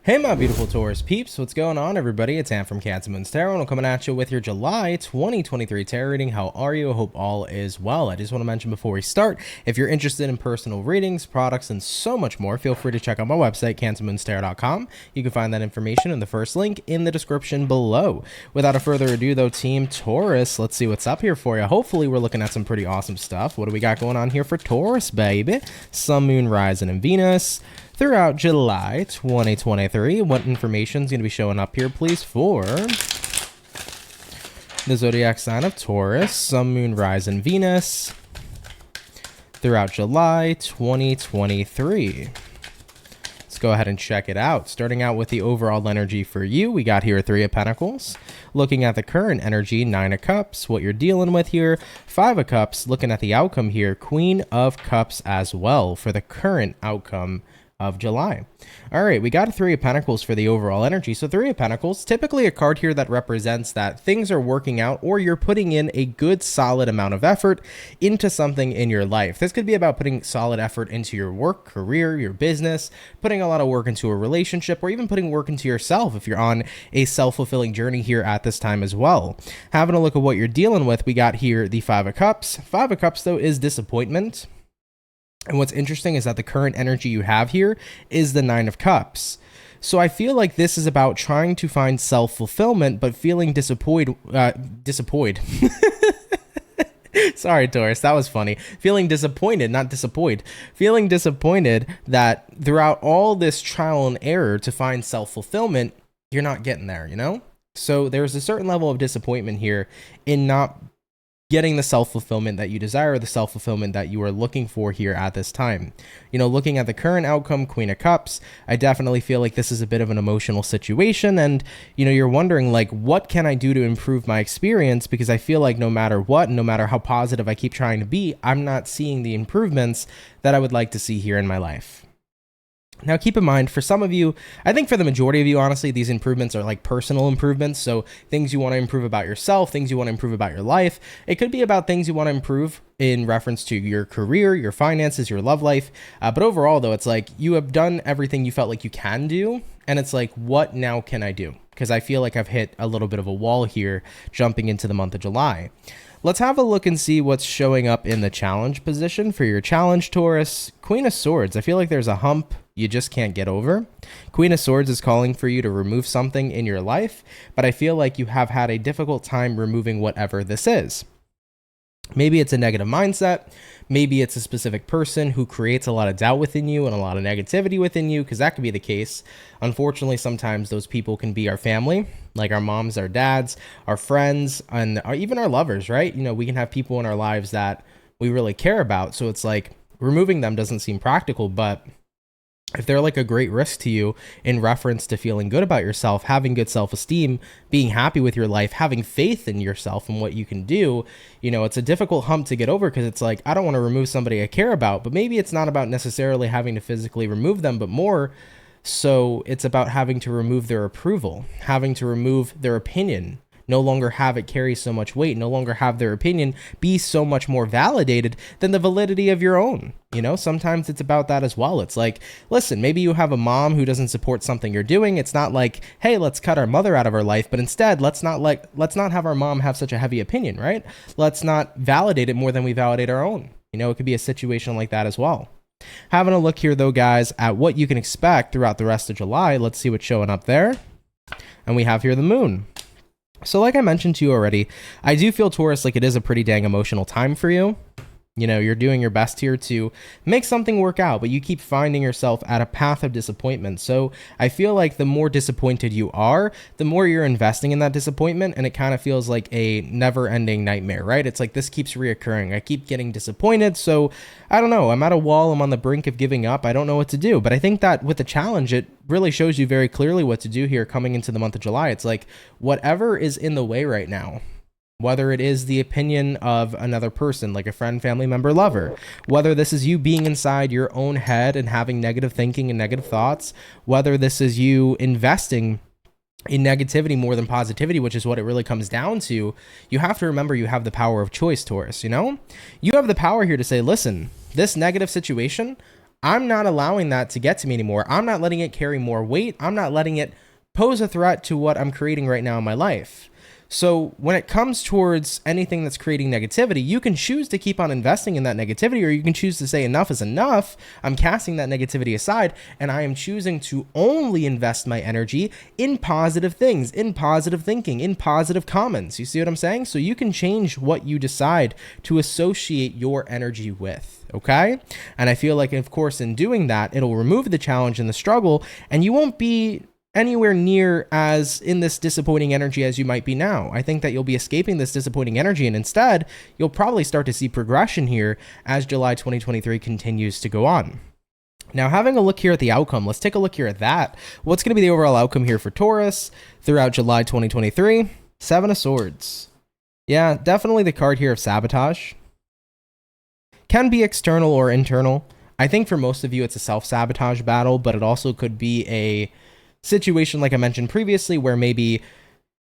Hey my beautiful Taurus peeps, what's going on everybody? It's Ant from CancerMoonsTarot and I'm coming at you with your July 2023 tarot reading. How are you? I hope all is well. I just want to mention before we start, if you're interested in personal readings, products, and so much more, feel free to check out my website, CancerMoonsTarot.com. You can find that information in the first link in the description below. Without a further ado though, Team Taurus, let's see what's up here for you. Hopefully we're looking at some pretty awesome stuff. What do we got going on here for Taurus, baby? Sun, Moon, Rising, and Venus throughout July 2023. What information is going to be showing up here, please, for the zodiac sign of Taurus, Sun, Moon, Rising, Venus throughout July 2023. Let's go ahead and check it out. Starting out with the overall energy for you, we got here Three of Pentacles. Looking at the current energy, Nine of Cups, what you're dealing with here, Five of Cups. Looking at the outcome here, Queen of Cups as well for the current outcome of July. All right, we got a Three of Pentacles for the overall energy. So Three of Pentacles, typically a card here that represents that things are working out or you're putting in a good solid amount of effort into something in your life. This could be about putting solid effort into your work, career, your business, putting a lot of work into a relationship, or even putting work into yourself if you're on a self-fulfilling journey here at this time as well. Having a look at what you're dealing with, we got here the Five of Cups. Five of Cups though is disappointment. And what's interesting is that the current energy you have here is the Nine of Cups. So I feel like this is about trying to find self-fulfillment, but feeling disappointed. Sorry, Taurus, that was funny. Feeling disappointed, not disappointed. Feeling disappointed that throughout all this trial and error to find self-fulfillment, you're not getting there, you know? So there's a certain level of disappointment here in not getting the self-fulfillment that you desire, the self-fulfillment that you are looking for here at this time. You know, looking at the current outcome, Queen of Cups, I definitely feel like this is a bit of an emotional situation. And, you know, you're wondering, like, what can I do to improve my experience? Because I feel like no matter what, no matter how positive I keep trying to be, I'm not seeing the improvements that I would like to see here in my life. Now, keep in mind, for some of you, I think for the majority of you, honestly, these improvements are like personal improvements. So things you want to improve about yourself, things you want to improve about your life. It could be about things you want to improve in reference to your career, your finances, your love life. But overall, though, it's like you have done everything you felt like you can do. And it's like, what now can I do? Because I feel like I've hit a little bit of a wall here jumping into the month of July. Let's have a look and see what's showing up in the challenge position for your challenge, Taurus. Queen of Swords. I feel like there's a hump you just can't get over. Queen of Swords is calling for you to remove something in your life, but I feel like you have had a difficult time removing whatever this is. Maybe it's a negative mindset. Maybe it's a specific person who creates a lot of doubt within you and a lot of negativity within you, because that could be the case. Unfortunately, sometimes those people can be our family, like our moms, our dads, our friends, and even our lovers, right? You know, we can have people in our lives that we really care about. So it's like removing them doesn't seem practical, but if they're like a great risk to you in reference to feeling good about yourself, having good self-esteem, being happy with your life, having faith in yourself and what you can do, you know, it's a difficult hump to get over because it's like, I don't want to remove somebody I care about, but maybe it's not about necessarily having to physically remove them, but more so it's about having to remove their approval, having to remove their opinion, no longer have it carry so much weight, no longer have their opinion be so much more validated than the validity of your own. You know, sometimes it's about that as well. It's like, listen, maybe you have a mom who doesn't support something you're doing. It's not like, hey, let's cut our mother out of our life, but instead, let's not have our mom have such a heavy opinion, right? Let's not validate it more than we validate our own. You know, it could be a situation like that as well. Having a look here though, guys, at what you can expect throughout the rest of July. Let's see what's showing up there. And we have here the moon. So like I mentioned to you already, I do feel, Taurus, like it is a pretty dang emotional time for you. You know, you're doing your best here to make something work out, but you keep finding yourself at a path of disappointment. So I feel like the more disappointed you are, the more you're investing in that disappointment, and it kind of feels like a never-ending nightmare, right? It's like this keeps reoccurring. I keep getting disappointed, so I don't know. I'm at a wall. I'm on the brink of giving up. I don't know what to do. But I think that with the challenge, it really shows you very clearly what to do here coming into the month of July. It's like whatever is in the way right now, whether it is the opinion of another person, like a friend, family member, lover, whether this is you being inside your own head and having negative thinking and negative thoughts, whether this is you investing in negativity more than positivity, which is what it really comes down to, you have to remember you have the power of choice, Taurus, you know? You have the power here to say, listen, this negative situation, I'm not allowing that to get to me anymore. I'm not letting it carry more weight. I'm not letting it pose a threat to what I'm creating right now in my life. So when it comes towards anything that's creating negativity, you can choose to keep on investing in that negativity, or you can choose to say enough is enough. I'm casting that negativity aside, and I am choosing to only invest my energy in positive things, in positive thinking, in positive comments. You see what I'm saying? So you can change what you decide to associate your energy with. Okay? And I feel like, of course, in doing that, it'll remove the challenge and the struggle, and you won't be anywhere near as in this disappointing energy as you might be now. I think that you'll be escaping this disappointing energy, and instead, you'll probably start to see progression here as July 2023 continues to go on. Now, having a look here at the outcome, let's take a look here at that. What's going to be the overall outcome here for Taurus throughout July 2023? Seven of Swords. Yeah, definitely the card here of sabotage. Can be external or internal. I think for most of you, it's a self-sabotage battle, but it also could be a situation like I mentioned previously where maybe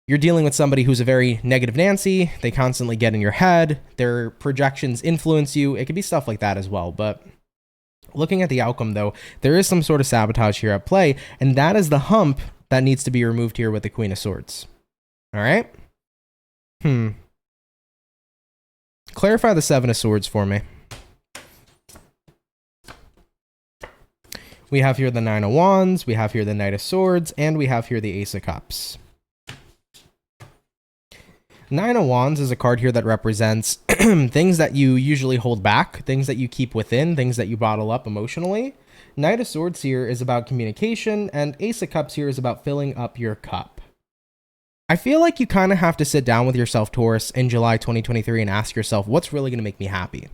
you're dealing with somebody who's a very negative Nancy. They constantly get in your head. Their projections influence you. It could be stuff like that as well. But looking at the outcome, though, there is some sort of sabotage here at play, and that is the hump that needs to be removed here with the Queen of Swords. All right? Clarify the Seven of Swords for me. We have here the Nine of Wands, we have here the Knight of Swords, and we have here the Ace of Cups. Nine of Wands is a card here that represents things that you usually hold back, things that you keep within, things that you bottle up emotionally. Knight of Swords here is about communication, and Ace of Cups here is about filling up your cup. I feel like you kind of have to sit down with yourself, Taurus, in July 2023 and ask yourself, what's really going to make me happy?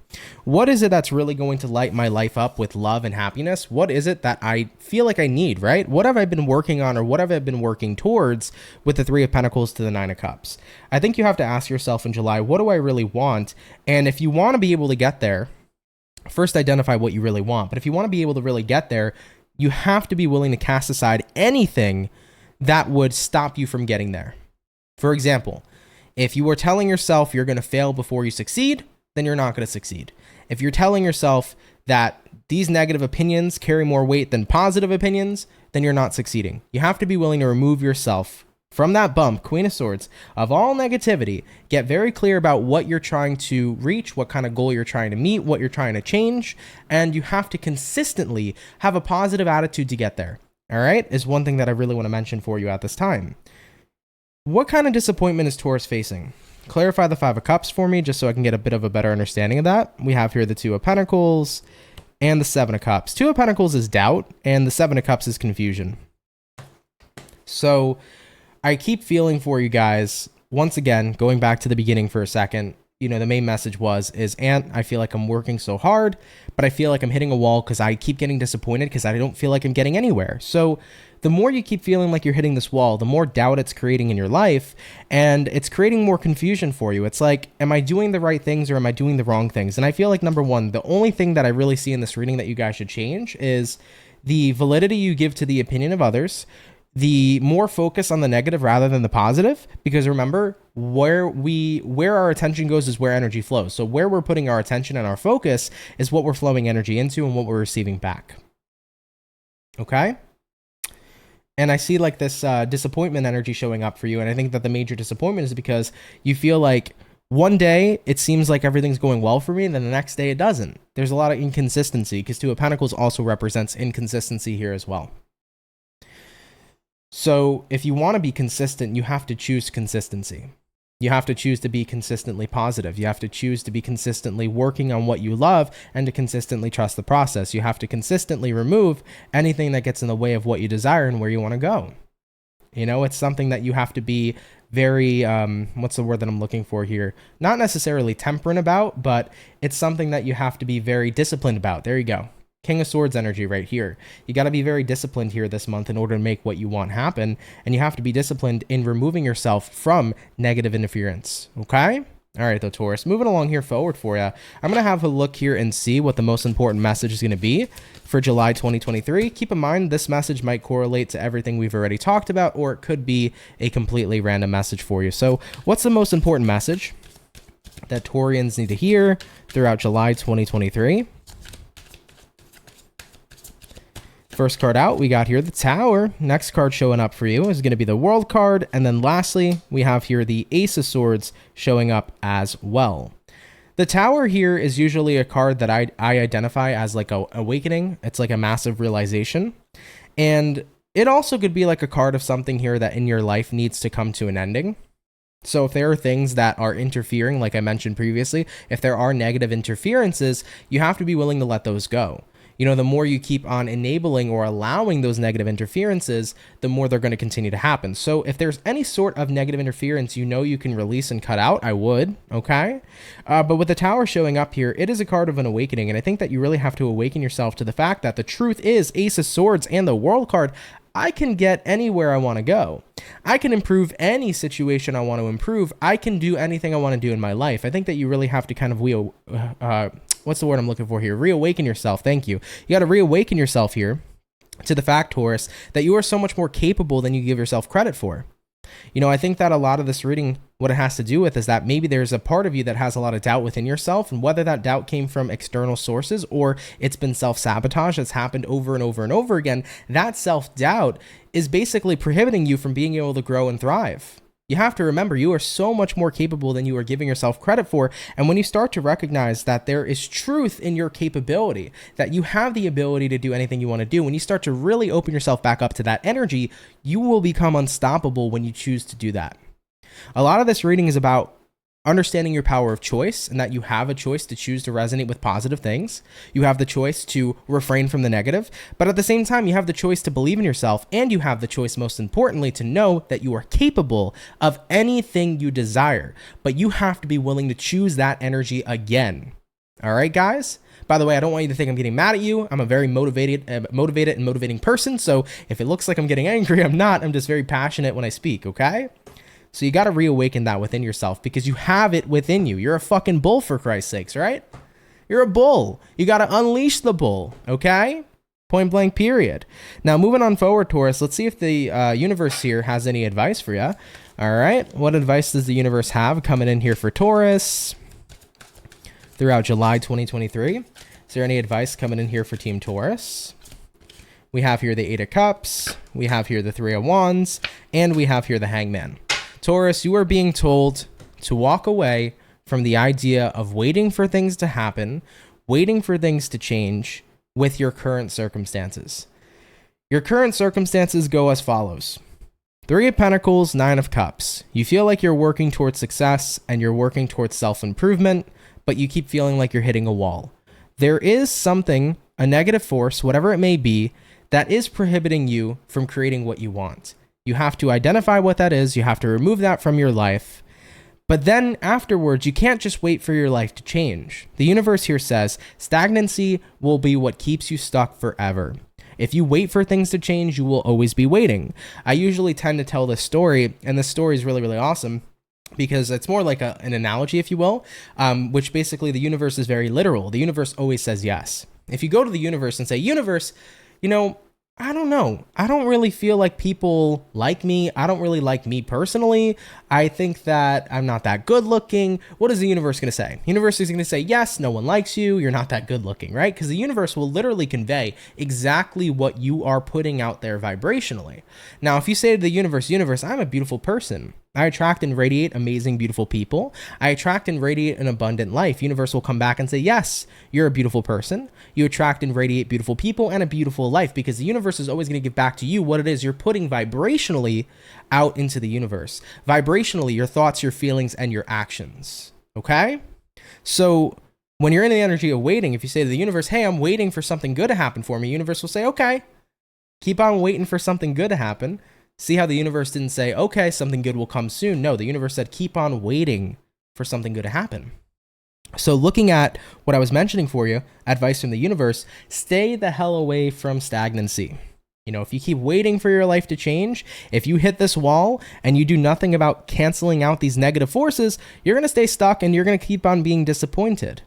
What is it that's really going to light my life up with love and happiness? What is it that I feel like I need, right? What have I been working on, or what have I been working towards with the Three of Pentacles to the Nine of Cups? I think you have to ask yourself in July, what do I really want? And if you want to be able to get there, first identify what you really want. But if you want to be able to really get there, you have to be willing to cast aside anything that would stop you from getting there. For example, if you are telling yourself you're going to fail before you succeed, then you're not going to succeed. If you're telling yourself that these negative opinions carry more weight than positive opinions, then you're not succeeding. You have to be willing to remove yourself from that bump, Queen of Swords, of all negativity. Get very clear about what you're trying to reach, what kind of goal you're trying to meet, what you're trying to change, and you have to consistently have a positive attitude to get there. All right, is one thing that I really want to mention for you at this time. What kind of disappointment is Taurus facing? Clarify the Five of Cups for me, just so I can get a bit of a better understanding of that. We have here the Two of Pentacles and the Seven of Cups. Two of Pentacles is doubt, and the Seven of Cups is confusion. So I keep feeling for you guys, once again, going back to the beginning for a second, the main message is, Ant, I feel like I'm working so hard, but I feel like I'm hitting a wall because I keep getting disappointed because I don't feel like I'm getting anywhere. So the more you keep feeling like you're hitting this wall, the more doubt it's creating in your life, and it's creating more confusion for you. It's like, am I doing the right things or am I doing the wrong things? And I feel like, number one, the only thing that I really see in this reading that you guys should change is the validity you give to the opinion of others, the more focus on the negative rather than the positive, because remember, where our attention goes is where energy flows. So where we're putting our attention and our focus is what we're flowing energy into and what we're receiving back. Okay? And I see like this disappointment energy showing up for you. And I think that the major disappointment is because you feel like one day it seems like everything's going well for me, and then the next day it doesn't. There's a lot of inconsistency, because Two of Pentacles also represents inconsistency here as well. So if you want to be consistent, you have to choose consistency. You have to choose to be consistently positive. You have to choose to be consistently working on what you love and to consistently trust the process. You have to consistently remove anything that gets in the way of what you desire and where you want to go. It's something that you have to be very, what's the word that I'm looking for here? Not necessarily temperate about, but it's something that you have to be very disciplined about. There you go. King of Swords energy right here. You got to be very disciplined here this month in order to make what you want happen. And you have to be disciplined in removing yourself from negative interference. Okay? All right, though, Taurus. Moving along here forward for you. I'm going to have a look here and see what the most important message is going to be for July 2023. Keep in mind, this message might correlate to everything we've already talked about, or it could be a completely random message for you. So what's the most important message that Taurians need to hear throughout July 2023? First card out, we got here the Tower. Next card showing up for you is going to be the World card. And then lastly, we have here the Ace of Swords showing up as well. The Tower here is usually a card that I identify as like a awakening. It's like a massive realization. And it also could be like a card of something here that in your life needs to come to an ending. So if there are things that are interfering, like I mentioned previously, if there are negative interferences, you have to be willing to let those go. You know, the more you keep on enabling or allowing those negative interferences, the more they're going to continue to happen. So if there's any sort of negative interference you know you can release and cut out, I would, okay? But with the Tower showing up here, it is a card of an awakening, and I think that you really have to awaken yourself to the fact that the truth is Ace of Swords and the World card, I can get anywhere I want to go. I can improve any situation I want to improve. I can do anything I want to do in my life. I think that you really have to kind of what's the word I'm looking for here? Reawaken yourself. Thank you. You got to reawaken yourself here to the fact, Taurus, that you are so much more capable than you give yourself credit for. You know, I think that a lot of this reading, what it has to do with is that maybe there's a part of you that has a lot of doubt within yourself, and whether that doubt came from external sources or it's been self-sabotage that's happened over and over and over again, that self-doubt is basically prohibiting you from being able to grow and thrive. You have to remember, you are so much more capable than you are giving yourself credit for. And when you start to recognize that there is truth in your capability, that you have the ability to do anything you want to do, when you start to really open yourself back up to that energy, you will become unstoppable when you choose to do that. A lot of this reading is about understanding your power of choice, and that you have a choice to choose to resonate with positive things. You have the choice to refrain from the negative, but at the same time, you have the choice to believe in yourself, and you have the choice, most importantly, to know that you are capable of anything you desire, but you have to be willing to choose that energy again. All right, guys? By the way, I don't want you to think I'm getting mad at you. I'm a very motivated and motivating person, so if it looks like I'm getting angry, I'm not. I'm just very passionate when I speak, okay? So you got to reawaken that within yourself, because you have it within you. You're a fucking bull, for Christ's sakes, right? You're a bull. You got to unleash the bull, okay? Point blank, period. Now, moving on forward, Taurus, let's see if the universe here has any advice for you. All right. What advice does the universe have coming in here for Taurus throughout July 2023? Is there any advice coming in here for Team Taurus? We have here the Eight of Cups. We have here the Three of Wands. And we have here the Hangman. Taurus, you are being told to walk away from the idea of waiting for things to happen, waiting for things to change with your current circumstances. Your current circumstances go as follows. 3 of Pentacles, 9 of Cups. You feel like you're working towards success and you're working towards self-improvement, but you keep feeling like you're hitting a wall. There is something, a negative force, whatever it may be, that is prohibiting you from creating what you want. You have to identify what that is. You have to remove that from your life. But then afterwards, you can't just wait for your life to change. The universe here says stagnancy will be what keeps you stuck forever. If you wait for things to change, you will always be waiting. I usually tend to tell this story, and this story is really, really awesome, because it's more like an analogy, if you will, which basically the universe is very literal. The universe always says yes. If you go to the universe and say, universe, you know, I don't know. I don't really feel like people like me. I don't really like me personally. I think that I'm not that good looking. What is the universe going to say? The universe is going to say, yes, no one likes you. You're not that good looking, right? Because the universe will literally convey exactly what you are putting out there vibrationally. Now, if you say to the universe, I'm a beautiful person. I attract and radiate amazing, beautiful people. I attract and radiate an abundant life. Universe will come back and say, yes, you're a beautiful person. You attract and radiate beautiful people and a beautiful life, because the universe is always going to give back to you what it is you're putting vibrationally out into the universe. Vibrationally, your thoughts, your feelings, and your actions. Okay? So when you're in the energy of waiting, if you say to the universe, hey, I'm waiting for something good to happen for me, universe will say, okay, keep on waiting for something good to happen. See how the universe didn't say, okay, something good will come soon. No, the universe said, keep on waiting for something good to happen. So looking at what I was mentioning for you, advice from the universe, stay the hell away from stagnancy. You know, if you keep waiting for your life to change, if you hit this wall and you do nothing about canceling out these negative forces, you're going to stay stuck and you're going to keep on being disappointed.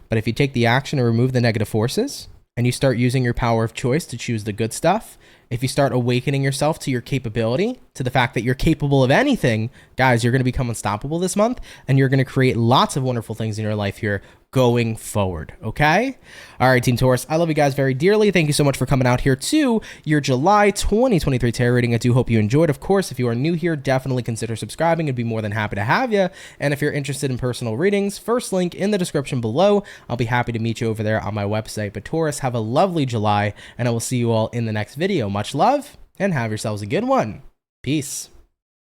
But if you take the action to remove the negative forces and you start using your power of choice to choose the good stuff, if you start awakening yourself to your capability, to the fact that you're capable of anything, guys, you're going to become unstoppable this month, and you're going to create lots of wonderful things in your life here going forward. Okay? All right, Team Taurus, I love you guys very dearly. Thank you so much for coming out here to your July 2023 tarot reading. I do hope you enjoyed. Of course, if you are new here, definitely consider subscribing. I'd be more than happy to have you. And if you're interested in personal readings, first link in the description below. I'll be happy to meet you over there on my website. But Taurus, have a lovely July, and I will see you all in the next video. Much love, and have yourselves a good one. Peace.